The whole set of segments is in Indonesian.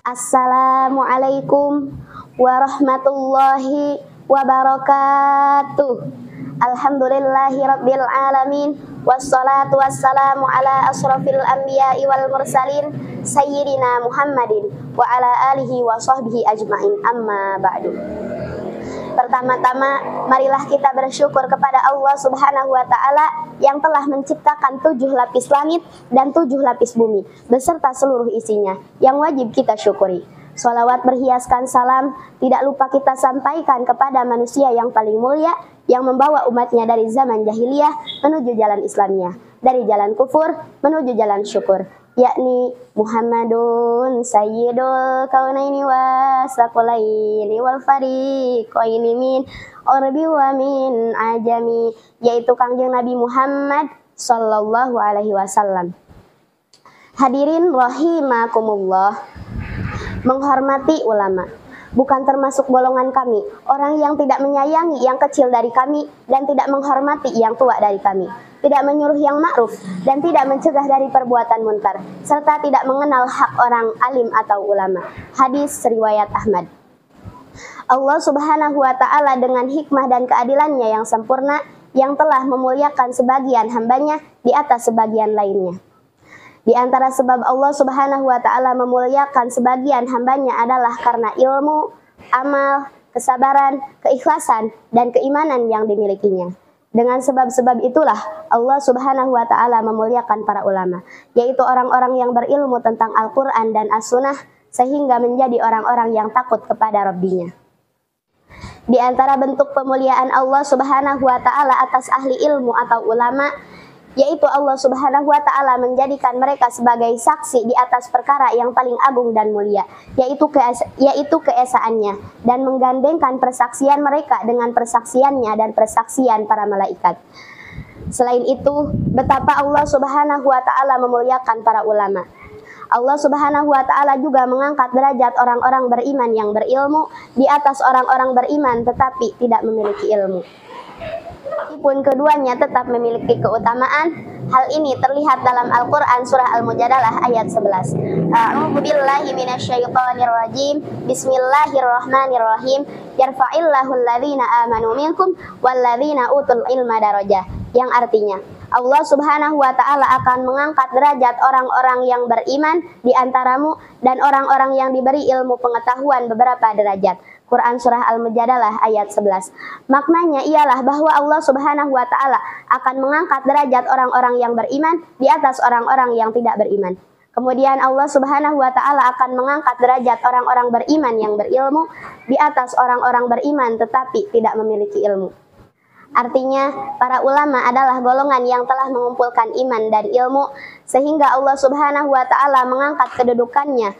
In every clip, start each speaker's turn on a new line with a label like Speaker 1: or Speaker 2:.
Speaker 1: Assalamualaikum warahmatullahi wabarakatuh. Alhamdulillahi rabbil alamin. Wassalatu wassalamu ala asrafil anbiya'i wal mursalin sayyidina Muhammadin wa ala alihi wa sahbihi ajma'in, amma ba'du. Pertama-tama, marilah kita bersyukur kepada Allah Subhanahu wa ta'ala yang telah menciptakan 7 lapis langit dan 7 lapis bumi beserta seluruh isinya yang wajib kita syukuri. Sholawat berhiaskan salam tidak lupa kita sampaikan kepada manusia yang paling mulia yang membawa umatnya dari zaman jahiliyah menuju jalan Islamiyah, dari jalan kufur menuju jalan syukur, yakni Muhammadun Sayyidul Kaunaini Wasaqalaini wal Fariqaini min Urbi wa min Ajami, yaitu Kangjeng Nabi Muhammad Sallallahu Alaihi Wasallam. Hadirin rahimakumullah, menghormati ulama bukan termasuk golongan kami, orang yang tidak menyayangi yang kecil dari kami dan tidak menghormati yang tua dari kami, tidak menyuruh yang ma'ruf dan tidak mencegah dari perbuatan munkar, serta tidak mengenal hak orang alim atau ulama. Hadis riwayat Ahmad. Allah Subhanahu wa ta'ala dengan hikmah dan keadilannya yang sempurna yang telah memuliakan sebagian hambanya di atas sebagian lainnya. Di antara sebab Allah Subhanahu wa ta'ala memuliakan sebagian hambanya adalah karena ilmu, amal, kesabaran, keikhlasan, dan keimanan yang dimilikinya. Dengan sebab-sebab itulah Allah Subhanahu wa ta'ala memuliakan para ulama, yaitu orang-orang yang berilmu tentang Al-Quran dan As-Sunnah sehingga menjadi orang-orang yang takut kepada Rabbinya. Di antara bentuk pemuliaan Allah Subhanahu wa ta'ala atas ahli ilmu atau ulama, yaitu Allah Subhanahu wa ta'ala menjadikan mereka sebagai saksi di atas perkara yang paling agung dan mulia, yaitu keesaannya, dan menggandengkan persaksian mereka dengan persaksiannya dan persaksian para malaikat. Selain itu, betapa Allah Subhanahu wa ta'ala memuliakan para ulama. Allah Subhanahu wa ta'ala juga mengangkat derajat orang-orang beriman yang berilmu di atas orang-orang beriman tetapi tidak memiliki ilmu. Meskipun keduanya tetap memiliki keutamaan, hal ini terlihat dalam Al-Quran surah Al-Mujadalah ayat 11. A'udzu billahi minasyaitonir rajim. Bismillahirrahmanirrahim. Yarfa'illahu alladhina amanu minkum walladzina utul ilma darajah. Yang artinya, Allah Subhanahu wa ta'ala akan mengangkat derajat orang-orang yang beriman di antaramu dan orang-orang yang diberi ilmu pengetahuan beberapa derajat. Quran surah Al-Mujadalah ayat 11. Maknanya ialah bahwa Allah Subhanahu wa ta'ala akan mengangkat derajat orang-orang yang beriman di atas orang-orang yang tidak beriman. Kemudian Allah Subhanahu wa ta'ala akan mengangkat derajat orang-orang beriman yang berilmu di atas orang-orang beriman tetapi tidak memiliki ilmu. Artinya, para ulama adalah golongan yang telah mengumpulkan iman dan ilmu sehingga Allah Subhanahu wa ta'ala mengangkat kedudukannya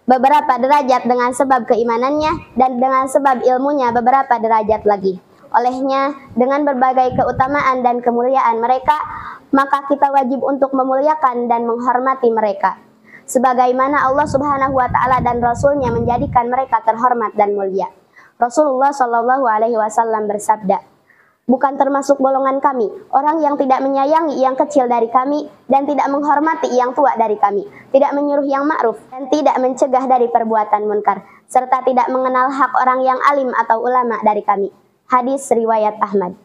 Speaker 1: beberapa derajat dengan sebab keimanannya dan dengan sebab ilmunya beberapa derajat lagi. Olehnya, dengan berbagai keutamaan dan kemuliaan mereka, maka kita wajib untuk memuliakan dan menghormati mereka, sebagaimana Allah Subhanahu wa ta'ala dan Rasulnya menjadikan mereka terhormat dan mulia. Rasulullah Shallallahu Alaihi Wasallam bersabda, bukan termasuk golongan kami orang yang tidak menyayangi yang kecil dari kami dan tidak menghormati yang tua dari kami, tidak menyuruh yang ma'ruf dan tidak mencegah dari perbuatan munkar, serta tidak mengenal hak orang yang alim atau ulama dari kami. Hadis riwayat Ahmad.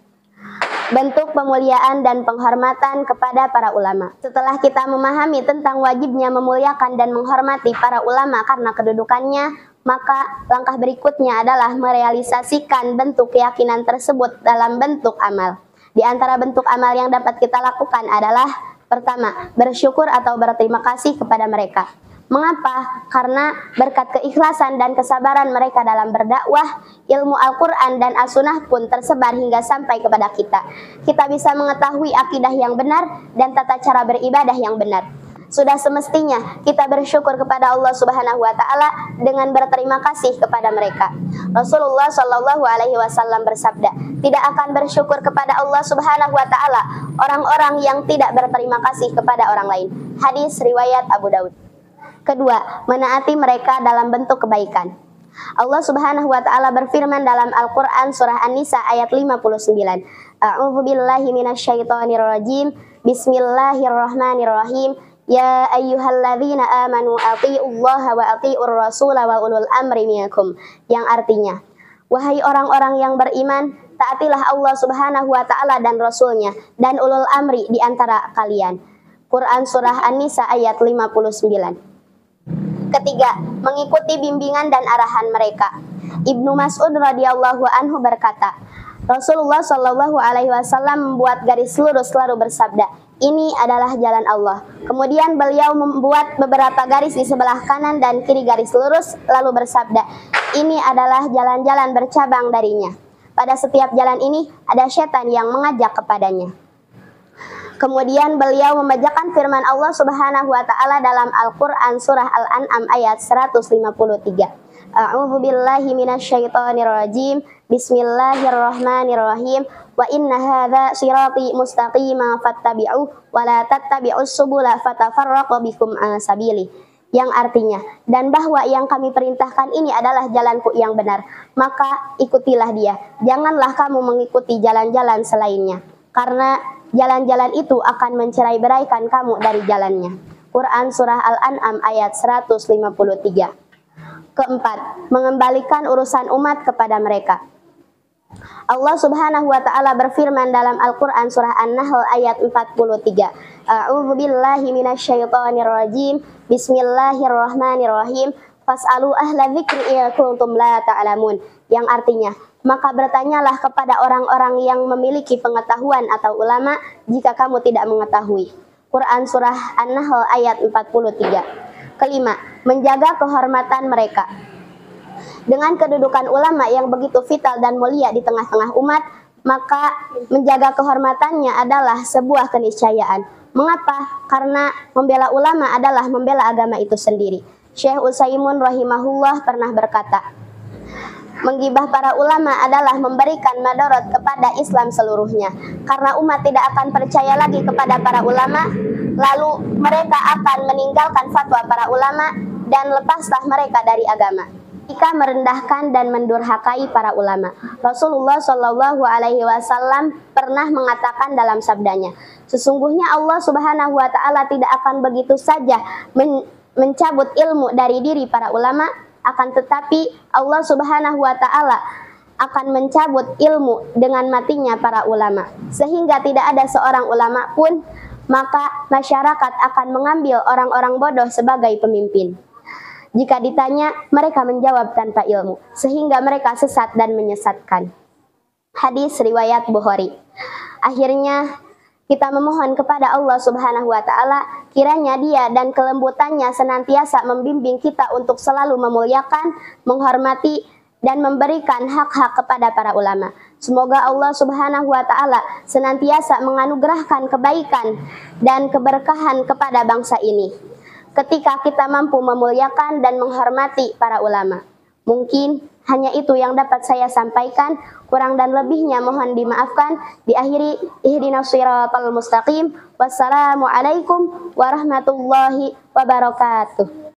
Speaker 1: Bentuk pemuliaan dan penghormatan kepada para ulama. Setelah kita memahami tentang wajibnya memuliakan dan menghormati para ulama karena kedudukannya, maka langkah berikutnya adalah merealisasikan bentuk keyakinan tersebut dalam bentuk amal. Di antara bentuk amal yang dapat kita lakukan adalah, pertama, bersyukur atau berterima kasih kepada mereka. Mengapa? Karena berkat keikhlasan dan kesabaran mereka dalam berdakwah, ilmu Al-Quran dan As-Sunnah pun tersebar hingga sampai kepada kita. Kita bisa mengetahui akidah yang benar dan tata cara beribadah yang benar. Sudah semestinya kita bersyukur kepada Allah Subhanahu wa ta'ala dengan berterima kasih kepada mereka. Rasulullah Shallallahu Alaihi Wasallam bersabda, tidak akan bersyukur kepada Allah Subhanahu wa ta'ala orang-orang yang tidak berterima kasih kepada orang lain. Hadis riwayat Abu Daud. Kedua, menaati mereka dalam bentuk kebaikan. Allah Subhanahu wa ta'ala berfirman dalam Al-Quran surah An-Nisa ayat 59. A'udzu billahi minasyaitonir rajim. Bismillahirrahmanirrahim. Ya ayyuhalladzina amanu athi'ullaha wa athi'ur rasula wa ulul amri minkum, yang artinya, wahai orang-orang yang beriman, taatilah Allah Subhanahu wa taala dan Rasulnya dan ulul amri di antara kalian. Quran surah An-Nisa ayat 59. Ketiga, mengikuti bimbingan dan arahan mereka. Ibnu Mas'ud radhiyallahu anhu berkata, Rasulullah shallallahu alaihi wasallam membuat garis lurus lalu bersabda, ini adalah jalan Allah. Kemudian beliau membuat beberapa garis di sebelah kanan dan kiri garis lurus lalu bersabda, ini adalah jalan-jalan bercabang darinya. Pada setiap jalan ini ada setan yang mengajak kepadanya. Kemudian beliau membacakan firman Allah Subhanahu wa taala dalam Al-Qur'an surah Al-An'am ayat 153. A'udzu billahi minasyaitonir rajim. Bismillahirrahmanirrahim. Wa inna hadza shirati mustaqima fattabi'u wa la tattabi'us subula fatafarraqu bikum an sabili. Yang artinya, dan bahwa yang kami perintahkan ini adalah jalanku yang benar, maka ikutilah dia. Janganlah kamu mengikuti jalan-jalan selainnya, karena jalan-jalan itu akan mencerai-beraikan kamu dari jalannya. Quran surah Al-An'am ayat 153. Keempat, mengembalikan urusan umat kepada mereka. Allah Subhanahu wa taala berfirman dalam Al-Qur'an surah An-Nahl ayat 43. A'udzu billahi minasyaitonir rajim. Bismillahirrahmanirrahim. Fas'alu ahla dzikri in kuntum la ta'lamun. Yang artinya, maka bertanyalah kepada orang-orang yang memiliki pengetahuan atau ulama jika kamu tidak mengetahui. Quran surah An-Nahl ayat 43. Kelima, menjaga kehormatan mereka. Dengan kedudukan ulama yang begitu vital dan mulia di tengah-tengah umat, maka menjaga kehormatannya adalah sebuah keniscayaan. Mengapa? Karena membela ulama adalah membela agama itu sendiri. Syekh Utsaimin rahimahullah pernah berkata, menggibah para ulama adalah memberikan madarat kepada Islam seluruhnya. Karena umat tidak akan percaya lagi kepada para ulama, lalu mereka akan meninggalkan fatwa para ulama dan lepaslah mereka dari agama. Jika merendahkan dan mendurhakai para ulama, Rasulullah Shallallahu Alaihi Wasallam pernah mengatakan dalam sabdanya, sesungguhnya Allah Subhanahu Wa Taala tidak akan begitu saja mencabut ilmu dari diri para ulama, akan tetapi Allah Subhanahu wa taala akan mencabut ilmu dengan matinya para ulama, sehingga tidak ada seorang ulama pun, maka masyarakat akan mengambil orang-orang bodoh sebagai pemimpin. Jika ditanya, mereka menjawab tanpa ilmu, sehingga mereka sesat dan menyesatkan. Hadis riwayat Bukhari. Akhirnya kita memohon kepada Allah Subhanahu wa taala kiranya Dia dan kelembutannya senantiasa membimbing kita untuk selalu memuliakan, menghormati dan memberikan hak-hak kepada para ulama. Semoga Allah Subhanahu wa taala senantiasa menganugerahkan kebaikan dan keberkahan kepada bangsa ini ketika kita mampu memuliakan dan menghormati para ulama. Mungkin hanya itu yang dapat saya sampaikan, kurang dan lebihnya mohon dimaafkan. Diakhiri, ihdinas siratal mustaqim. Wassalamualaikum warahmatullahi wabarakatuh.